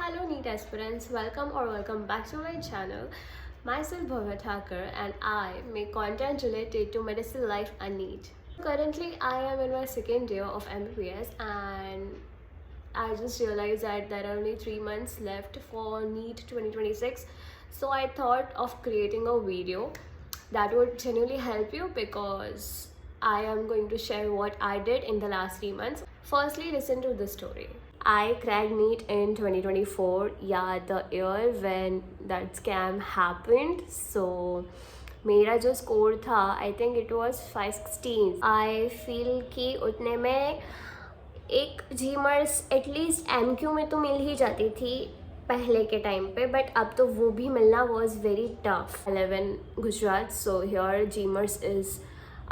Hello NEET aspirants, welcome back to my channel. Myself Bhavya Thakur and I make content related to medicine life and NEET. Currently I am in my second year of MBBS and I just realized that there are only 3 months left for NEET 2026. So I thought of creating a video that would genuinely help you because I am going to share what I did in the last 3 months. Firstly, listen to this story. I cracked NEET in 2024, yeah, the year when that scam happened. So मेरा जो score था I think it was 516. I feel कि उतने में एक जीमर्स at least MQ में तो मिल ही जाती थी पहले के टाइम पे, बट अब तो वो भी मिलना was very tough. 11 Gujarat, so here GMERS is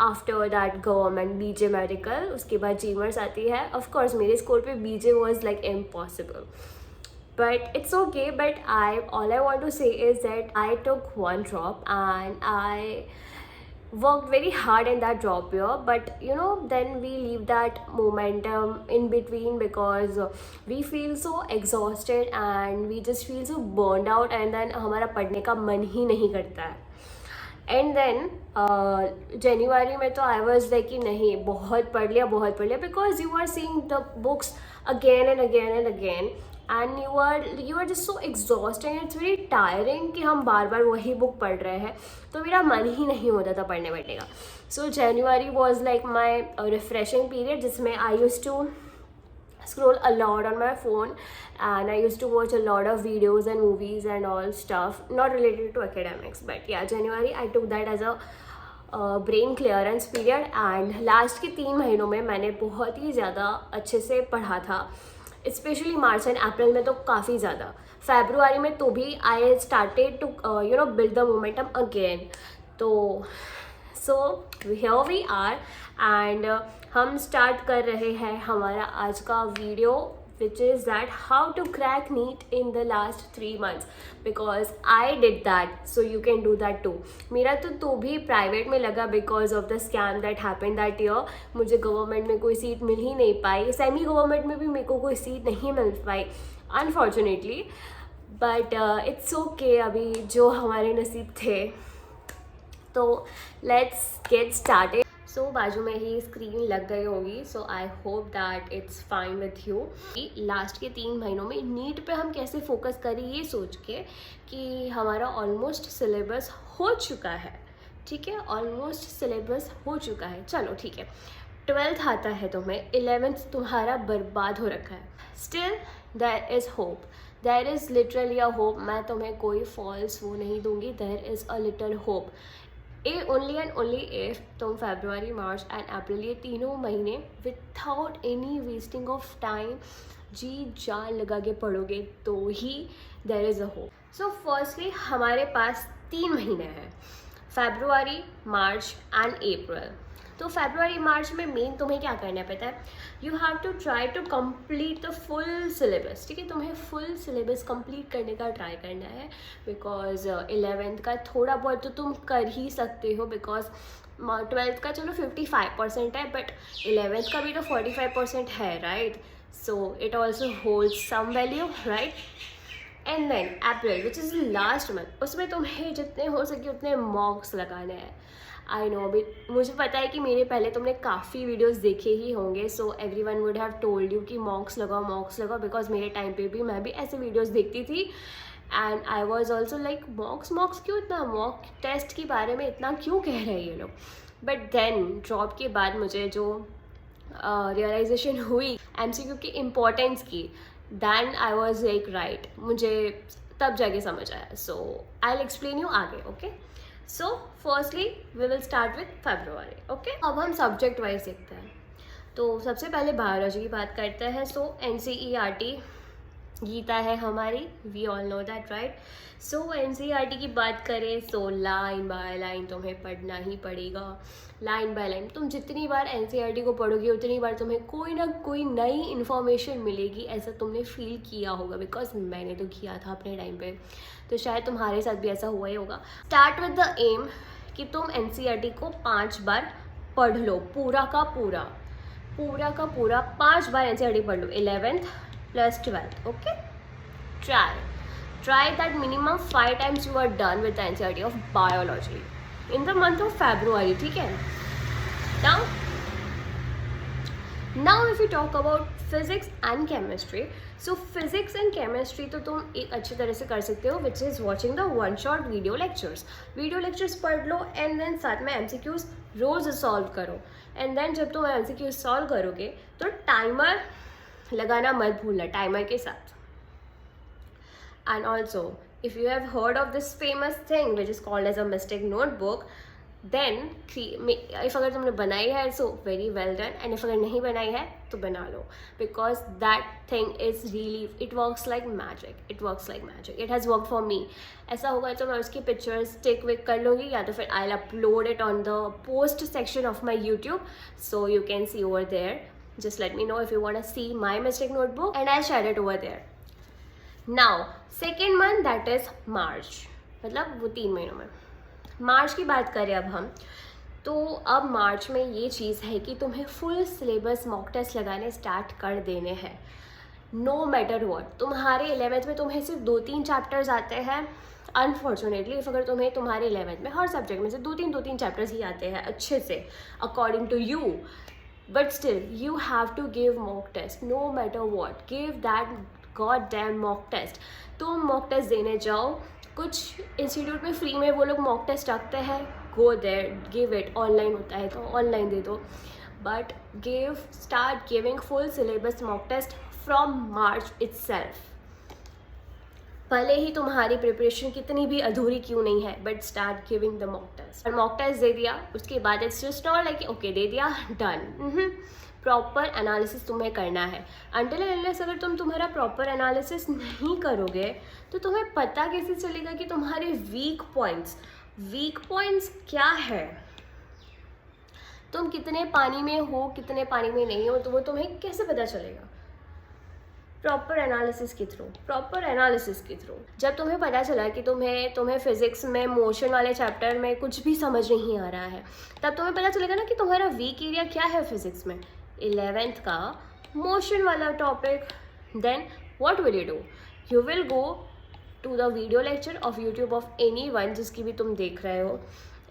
after that government BJ medical. उसके बाद जीमर्स आती है. ऑफकोर्स मेरे स्कोर पे BJ was like impossible, but it's okay. But all I want to say is that I took one drop and I worked very hard in that drop year, but then we leave that momentum in between because we feel so exhausted and we just feel so burned out, and then हमारा पढ़ने का मन ही नहीं करता है. And then जनवरी में तो आई was like कि नहीं, बहुत पढ़ लिया because you are seeing the books again and again and you are just so exhausting. It's very tiring कि हम बार बार वही बुक पढ़ रहे हैं, तो मेरा मन ही नहीं होता था पढ़ने बैठने का. So January was like my refreshing period जिसमें I used to scroll a lot on my phone and I used to watch a lot of videos and movies and all stuff not related to academics. But yeah, January I took that as a brain clearance period and last के 3 महीनों में मैंने बहुत ही ज़्यादा अच्छे से पढ़ा था, स्पेशली मार्च एंड अप्रैल में तो काफ़ी ज़्यादा. फेब्रुआरी में तो भी I started to build the momentum again. तो so here we are and हम स्टार्ट कर रहे हैं हमारा आज का video, which is that how to crack NEET in the last 3 months because I did that, so you can do that too. मेरा तो भी प्राइवेट में लगा because of the scam that happen that year. मुझे government में कोई seat मिल ही नहीं पाई, semi government में भी मेरे को कोई सीट नहीं मिल पाई अनफॉर्चुनेटली. बट इट्स ओके, अभी जो हमारे नसीब थे. तो लेट्स गेट स्टार्टेड. सो बाजू में ही स्क्रीन लग गई होगी, so I hope that it's fine with you. Last के 3 महीनों में नीट पे हम कैसे फोकस करें ये सोच के कि हमारा ऑलमोस्ट सिलेबस हो चुका है. ठीक है, ऑलमोस्ट सिलेबस हो चुका है. चलो ठीक है, 12th आता है तुम्हें, 11th तुम्हारा बर्बाद हो रखा है. Still there is hope, there is literally a hope. मैं तुम्हें कोई फॉल्स वो नहीं दूंगी, there is a little hope. Only and only if तुम फेब्रुआरी, मार्च एंड अप्रैल ये 3 महीने without any wasting of time जी जान लगा के पढ़ोगे तो ही there is a hope. So firstly हमारे पास 3 महीने हैं, फेब्रुआरी, मार्च एंड अप्रैल. तो फेब्रुआरी मार्च में मेन तुम्हें क्या करना है पता है? You have to try to complete the full syllabus. ठीक है, तुम्हें फुल सिलेबस कंप्लीट करने का ट्राई करना है बिकॉज 11th का थोड़ा बहुत तो तुम कर ही सकते हो बिकॉज 12th का चलो 55% है, बट 11th का भी तो 45% है, right? So it also holds some value, right? And then April which is last month, उसमें तुम्हें जितने हो सके उतने मॉक्स लगाने हैं. आई नो, अभी मुझे पता है कि मेरे पहले तुमने काफ़ी वीडियोस देखे ही होंगे, so everyone would have told you कि मॉक्स लगाओ बिकॉज मेरे टाइम पे भी मैं भी ऐसे वीडियोस देखती थी and I was also like मॉक्स क्यों, इतना मॉक टेस्ट के बारे में इतना क्यों कह रहे हैं ये लोग. बट देन ड्रॉप के बाद मुझे जो रियलाइजेशन हुई MCQ की इम्पोर्टेंस की, then I was like right, मुझे तब जाके समझ आया. So I will explain you आगे. Okay, so firstly we will start with February. Okay, अब हम सब्जेक्ट वाइज देखते हैं. तो सबसे पहले बायोलॉजी की बात करते हैं. सो NCERT गीता है हमारी, we all know that, right? So NCERT की बात करें तो लाइन बाय लाइन तुम्हें पढ़ना ही पड़ेगा. लाइन बाय लाइन तुम जितनी बार NCERT को पढ़ोगे उतनी बार तुम्हें कोई ना कोई नई इन्फॉर्मेशन मिलेगी. ऐसा तुमने फील किया होगा बिकॉज मैंने तो किया था अपने टाइम पे, तो शायद तुम्हारे साथ भी ऐसा हुआ ही होगा. स्टार्ट विद द एम कि तुम NCERT को 5 बार पढ़ लो, पूरा का पूरा 5 बार NCERT पढ़ लो, 11th + 12th. Okay, try that minimum 5 times you are done with the NCERT of biology in the month of February, ठीक है. Now if you talk about physics and chemistry, so physics and chemistry तो तुम एक अच्छी तरह से कर सकते हो, which is watching the one shot video lectures पढ़ लो and then साथ में MCQs रोज सॉल्व करो. and then जब तुम MCQs सॉल्व करोगे तो टाइमर लगाना मत भूलना, टाइमर के साथ. and also if you have heard of this famous thing which is called as a mistake notebook, then if अगर तुमने बनाई है so very well done, and if अगर नहीं बनाई है तो बना लो, because that thing is really, it works like magic, it has worked for me. ऐसा होगा तो मैं उसकी pictures take with कर लूँगी, या तो फिर I'll upload it on the post section of my YouTube, so you can see over there. Just let me know if you want to see my mistake notebook and I'll share it over there. Now second month, that is March, मतलब वो 3 महीनों में. मार्च की बात करें अब हम, तो अब मार्च में ये चीज़ है कि तुम्हें फुल सिलेबस मॉक टेस्ट लगाने स्टार्ट कर देने हैं. नो मैटर वॉट, तुम्हारे 11th में तुम्हें सिर्फ 2-3 चैप्टर्स आते हैं. अनफॉर्चुनेटली अगर तुम्हारे 11th में हर सब्जेक्ट में से 2-3 चैप्टर्स ही आते हैं अच्छे से according to you, but still you have to give mock test. No matter what, give that god damn mock test. तुम मॉक टेस्ट देने जाओ, कुछ इंस्टीट्यूट में फ्री में वो लोग मॉक टेस्ट रखते हैं, go there, give it. Online होता है तो ऑनलाइन दे दो, but start giving full syllabus mock test from March itself. भले ही तुम्हारी प्रिपरेशन कितनी भी अधूरी क्यों नहीं है, but start giving the mock test. और मॉक टेस्ट दे दिया उसके बाद it's just not like okay दे दिया डन. प्रॉपर एनालिसिस तुम्हें करना है. अनटिल अनलेस अगर तुम्हारा प्रॉपर एनालिसिस नहीं करोगे तो तुम्हें पता कैसे चलेगा कि तुम्हारे वीक पॉइंट्स क्या है, तुम कितने पानी में हो कितने पानी में नहीं हो, तो वो तुम्हें कैसे पता चलेगा. प्रॉपर एनालिसिस के थ्रू जब तुम्हें पता चला कि तुम्हें फिजिक्स में मोशन वाले चैप्टर में कुछ भी समझ नहीं आ रहा है, तब तुम्हें पता चलेगा ना कि तुम्हारा वीक एरिया क्या है फिजिक्स में. 11th का मोशन वाला topic. Then what will you do, you will go to the video lecture of YouTube of any one जिसकी भी तुम देख रहे हो,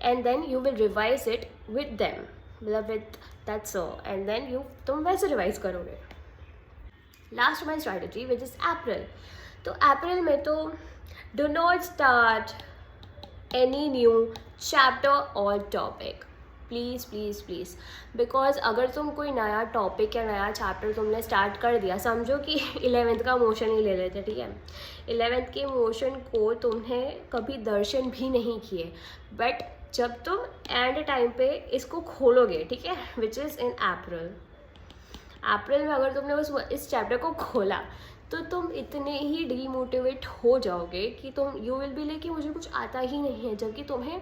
and then you will revise it with them, मतलब with that so, and then तुम वैसे revise करोगे. Last my strategy which is April. तो अप्रैल में तो do not start any new chapter और टॉपिक, प्लीज़, बिकॉज अगर तुम कोई नया टॉपिक या नया चैप्टर तुमने स्टार्ट कर दिया, समझो कि 11th का मोशन ही ले लेते, ठीक है. 11th के मोशन को तुमने कभी दर्शन भी नहीं किए, बट जब तुम एंड टाइम पे इसको खोलोगे, ठीक है, विच इज़ इन अप्रैल में अगर तुमने इस चैप्टर को खोला तो तुम इतने ही डीमोटिवेट हो जाओगे कि यू विल बी लाइक कि मुझे कुछ आता ही नहीं है, जबकि तुम्हें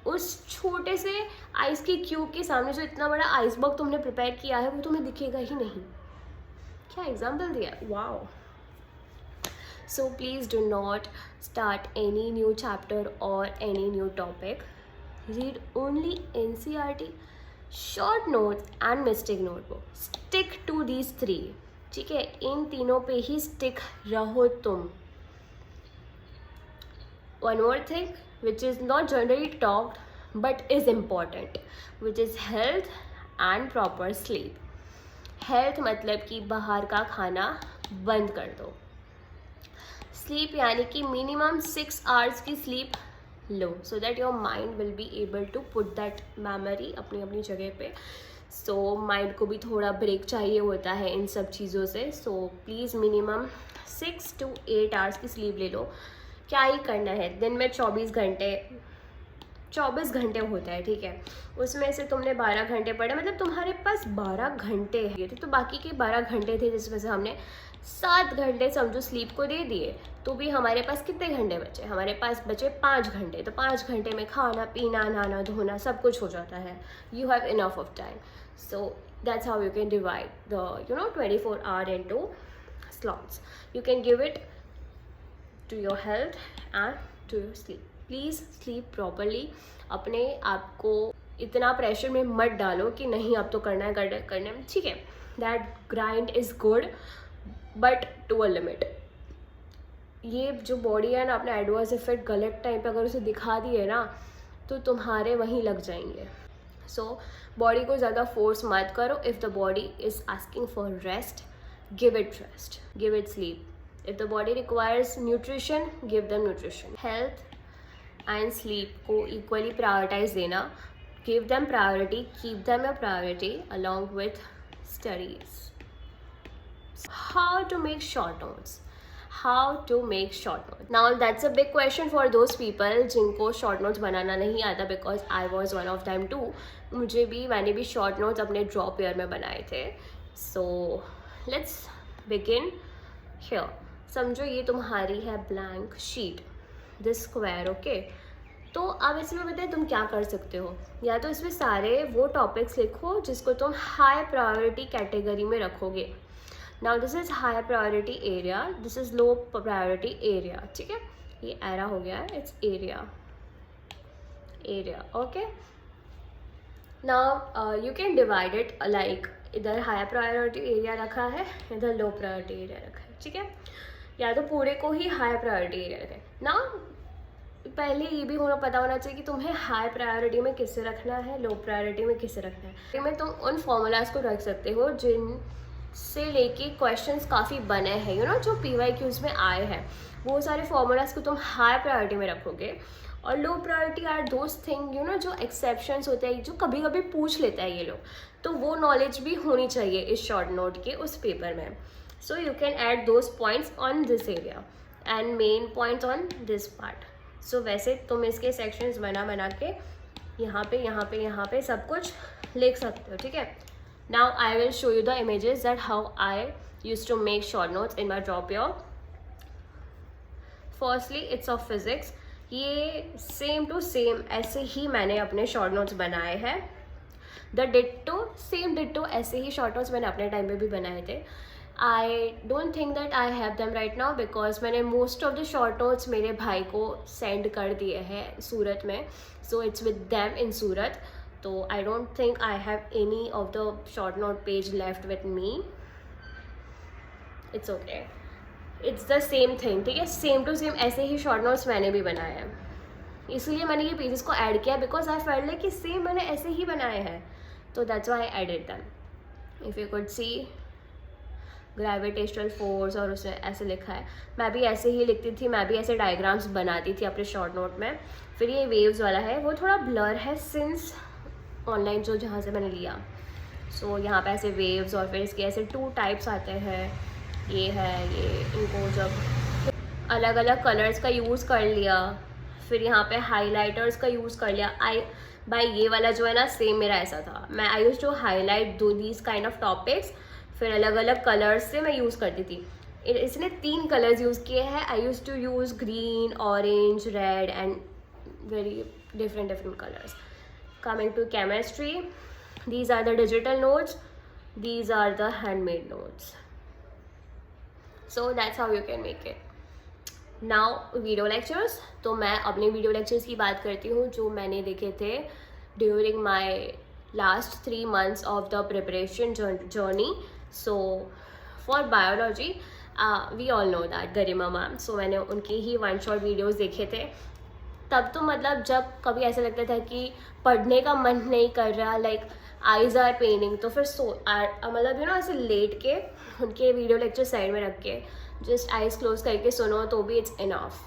उस छोटे से आइस के क्यूब के सामने जो इतना बड़ा आइसबर्ग तुमने प्रिपेयर किया है वो तुम्हें दिखेगा ही नहीं. क्या एग्जाम्पल दिया, wow. So please do not start any new chapter और any new topic. Read only NCERT, short notes and mistake notebook. Stick to these 3, ठीक है, इन तीनों पे ही स्टिक रहो तुम. One more thing which is not generally talked but is important, which is health and proper sleep. Health मतलब कि बाहर का खाना बंद कर दो. स्लीप यानी कि मिनिमम 6 hours की स्लीप लो, so that your mind will be able to put that memory अपनी जगह पे. सो माइंड को भी थोड़ा ब्रेक चाहिए होता है इन सब चीज़ों से. So please minimum 6 to 8 hours की स्लीप ले लो. क्या ही करना है, दिन में 24 घंटे होता है, ठीक है, उसमें से तुमने 12 घंटे पढ़े, मतलब तुम्हारे पास 12 घंटे है, तो बाकी के 12 घंटे थे जिसमें से हमने 7 घंटे समझो स्लीप को दे दिए, तो भी हमारे पास कितने घंटे बचे, हमारे पास बचे 5 घंटे. तो 5 घंटे में खाना पीना नहाना धोना सब कुछ हो जाता है. You have enough of time. So that's how you can divide the 24 hour into slots. You can give it to your health and to your sleep. Please sleep properly. अपने आप को इतना प्रेशर में मत डालो कि नहीं अब तो करना है, ठीक है. That grind is good but to a limit. ये जो बॉडी है ना, अपने एडवर्स इफेक्ट गलत टाइम पे अगर उसे दिखा दिए ना तो तुम्हारे वहीं लग जाएंगे. सो बॉडी को ज़्यादा फोर्स मत करो. If the body is asking for rest, give it rest, give it sleep. If the body requires nutrition, give them nutrition. Health and sleep को इक्वली प्रायोरिटाइज देना. Give them priority, keep them your priority along with studies. How to make short notes? How to make short notes? Now that's a big question for those people जिनको short notes बनाना नहीं आता, because I was one of them too. मैंने भी short notes अपने drop year में बनाए थे. So let's begin here. समझो ये तुम्हारी है blank sheet, this square, okay? तो अब इसमें बताए तुम क्या कर सकते हो. या तो इसमें सारे वो टॉपिक्स लिखो जिसको तुम हाई प्रायोरिटी कैटेगरी में रखोगे. Now this is high priority area, this is low priority area. ठीक है, ये एरा हो गया है, it's area, okay. Now you can divide it like इधर high priority area रखा है, इधर low priority area रखा है. ठीक है, या तो पूरे को ही high priority area रखें. Now पहले ये भी पता होना चाहिए कि तुम्हें हाई प्रायोरिटी में किसे रखना है, लो प्रायोरिटी में किसे रखना है. में तुम उन फॉर्मूलाज को रख सकते हो जिन से लेके क्वेश्चंस काफ़ी बने हैं, यू नो, जो PYQs में आए हैं. वो सारे फॉर्मूलाज को तुम हाई प्रायोरिटी में रखोगे. और low priority are those thing, you know, जो एक्सेप्शंस होते हैं, जो कभी कभी पूछ लेता है ये लोग. तो वो नॉलेज भी होनी चाहिए इस शॉर्ट नोट के उस पेपर में. So you can add those points on this area and main points on this part. So वैसे तुम इसके सेक्शंस बना के यहाँ पे सब कुछ लिख सकते हो. ठीक है. Now I will show you the images that how I used to make short notes in my drop year. Firstly, it's of physics. ये same to same ऐसे ही मैंने अपने short notes बनाए हैं. The ditto, same ditto ऐसे ही short notes मैंने अपने time पे भी बनाए थे. I don't think that I have them right now because मैंने most of the short notes मेरे भाई को send कर दिए हैं सूरत में. So it's with them in सूरत. तो I don't think I have any of the short note page left with me. It's okay. It's the same thing. ठीक है, सेम टू सेम ऐसे ही short notes मैंने भी बनाए हैं. इसलिए मैंने ये पेजेस को ऐड किया because I felt like कि सेम मैंने ऐसे ही बनाए हैं. तो that's why I added them. If you could see gravitational force और उसमें ऐसे लिखा है. मैं भी ऐसे ही लिखती थी, मैं भी ऐसे डायग्राम्स बनाती थी अपने शॉर्ट नोट में. फिर ये वेव्स वाला है, वो थोड़ा ब्लर है सिंस ऑनलाइन जो जहाँ से मैंने लिया. सो यहाँ पे ऐसे वेव्स और फिर इसके ऐसे 2 टाइप्स आते हैं. ये है, ये इनको जब अलग अलग कलर्स का यूज़ कर लिया, फिर यहाँ पे हाइलाइटर्स का यूज़ कर लिया. ये वाला जो है ना, सेम मेरा ऐसा था. मैं I use to highlight these kind of topics, फिर अलग अलग कलर्स से मैं यूज़ करती थी. इसने 3 कलर्स यूज़ किए हैं. I use to use green, orange, red and very different colours. Coming to chemistry, these are the digital notes, these are the handmade notes. So that's how you can make it. Now video lectures. तो मैं अपने video lectures की बात करती हूँ जो मैंने देखे थे during my last 3 months of the preparation journey. So for biology, we all know that Garima ma'am. So मैंने उनके ही 1 shot videos देखे थे. तब तो मतलब जब कभी ऐसा लगता था कि पढ़ने का मन नहीं कर रहा, लाइक आइज़ आर पेनिंग, तो फिर मतलब यू नो ऐसे लेट के उनके वीडियो लेक्चर साइड में रख के जस्ट आइज़ क्लोज करके सुनो तो भी it's enough.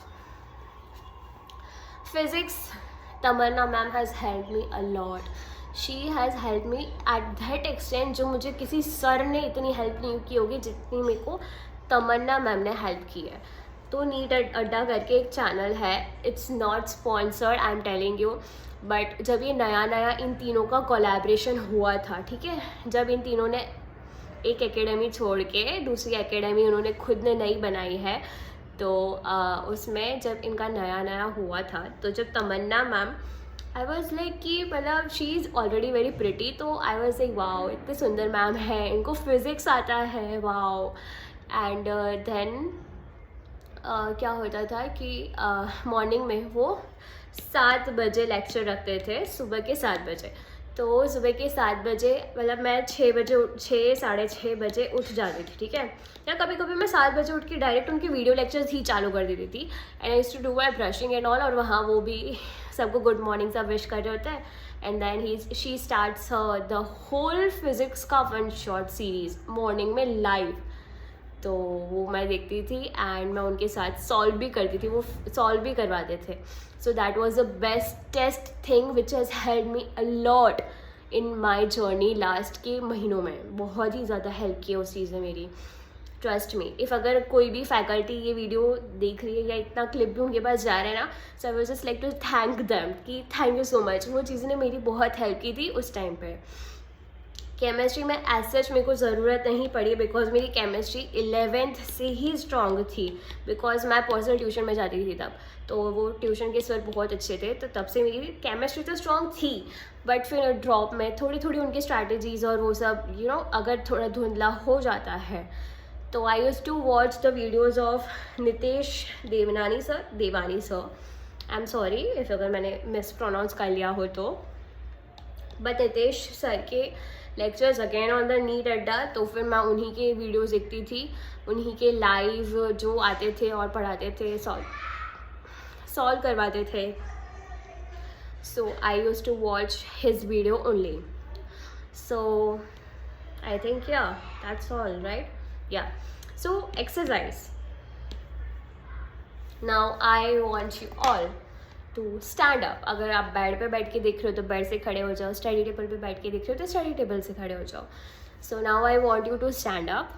Physics, Tamanna ma'am has help me a lot. She has help me at that extent जो मुझे किसी सर ने इतनी हेल्प नहीं की होगी जितनी मेरे को तमन्ना मैम ने हेल्प की है. तो नीट अड्डा करके एक चैनल है, it's not sponsored, I am telling you. But जब ये नया इन तीनों का कोलैबोरेशन हुआ था, ठीक है, जब इन तीनों ने एक एकेडमी छोड़ के दूसरी एकेडमी उन्होंने खुद ने नई बनाई है, तो उसमें जब इनका नया हुआ था, तो जब तमन्ना मैम, आई वॉज लाइक कि मतलब she is already very pretty, तो आई वॉज लाइक वाओ इतने सुंदर मैम है, इनको फिज़िक्स आता है, वाओ. एंड देन क्या होता था कि मॉर्निंग में वो 7 बजे लेक्चर रखते थे, सुबह के 7 बजे. तो सुबह के 7 बजे, मतलब मैं 6 साढ़े 6 बजे उठ जाती थी, ठीक है, या कभी कभी मैं 7 बजे उठ के डायरेक्ट उनके वीडियो लेक्चर्स ही चालू कर देती थी. And I used to do my brushing and all, और वहाँ वो भी सबको गुड मॉर्निंग सब विश कर रहे होते हैं. And then she starts the whole physics का 1 शॉर्ट सीरीज मॉर्निंग में लाइव. तो वो मैं देखती थी एंड मैं उनके साथ सॉल्व भी करती थी, वो सॉल्व भी करवाते थे. So that was the bestest thing which has help me a lot in my journey last के महीनों में. बहुत ही ज़्यादा हेल्प की है उस चीज़ ने मेरी, ट्रस्ट मी. इफ़ अगर कोई भी फैकल्टी ये वीडियो देख रही है या इतना क्लिप भी उनके पास जा रहे हैं ना, so I was just like to thank them कि थैंक यू सो मच. वो चीज़ ने मेरी बहुत हेल्प की थी उस टाइम पे. केमिस्ट्री में एज सच मेरे को ज़रूरत नहीं पड़ी बिकॉज मेरी केमिस्ट्री 11th से ही स्ट्रॉन्ग थी, बिकॉज मैं पर्सनल ट्यूशन में जाती थी तब. तो वो ट्यूशन के सर बहुत अच्छे थे, तो तब से मेरी केमिस्ट्री तो स्ट्रॉन्ग थी. बट फिर ड्रॉप में थोड़ी थोड़ी उनकी स्ट्रैटेजीज़ और वो सब अगर थोड़ा धुंधला हो जाता है, तो I use to watch the videos of Nitesh Devani sir. I am sorry if अगर मैंने मिस प्रोनाउंस कर लिया हो तो. बट नितेश सर के lectures again on the NEET Adda, तो फिर मैं उन्हीं के वीडियोज़ देखती थी, उन्हीं के लाइव जो आते थे और पढ़ाते थे, सॉल्व करवाते थे. So I use to watch his video only. So I think yeah that's all right. Yeah so exercise. Now I want you all to stand up. अगर आप बेड पे बैठ के देख रहे हो तो बेड से खड़े हो जाओ, स्टडी टेबल पे बैठ के देख रहे हो तो स्टडी टेबल से खड़े हो जाओ. So now I want you to stand up,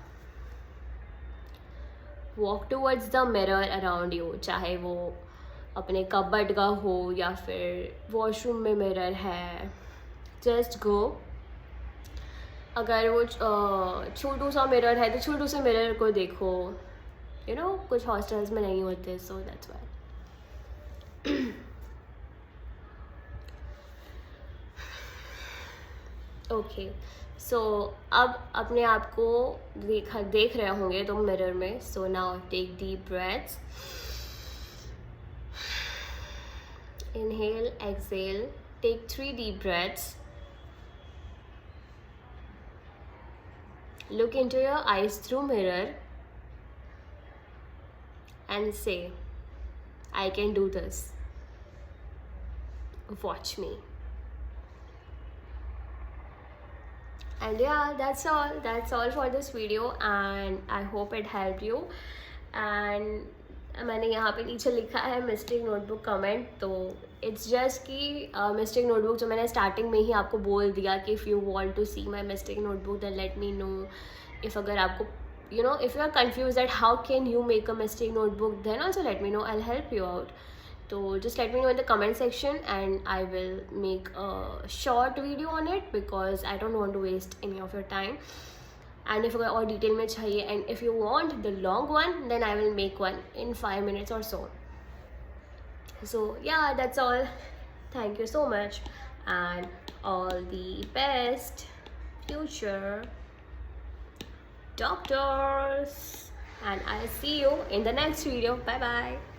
walk towards the mirror around you, चाहे वो अपने कबर्ड का हो या फिर वॉशरूम में मिरर है, जस्ट गो. अगर वो छोटू सा मिरर है तो छोटू से मिरर को देखो. कुछ हॉस्टल्स में नहीं होते, सो दैट्स वाई. ओके, सो अब अपने आप को देख रहे होंगे तुम मिरर में. So now take deep breaths, inhale exhale, take 3 deep breaths. Look into your eyes through mirror and say, I can do this. Watch me. And yeah, that's all for this video, and I hope it helped you. And मैंने यहाँ पे नीचे लिखा है mistake notebook comment, तो it's just कि mistake notebook जो मैंने स्टार्टिंग में ही आपको बोल दिया कि if you want to see my mistake notebook then let me know. If अगर आपको if you are confused that how can you make a mistake notebook, then also let me know, I'll help you out. So just let me know in the comment section and I will make a short video on it because I don't want to waste any of your time. And if you want more detail mein chahiye, and if you want the long one, then I will make one in 5 minutes or so. So yeah, that's all. Thank you so much and all the best, future doctors, and I'll see you in the next video. Bye bye.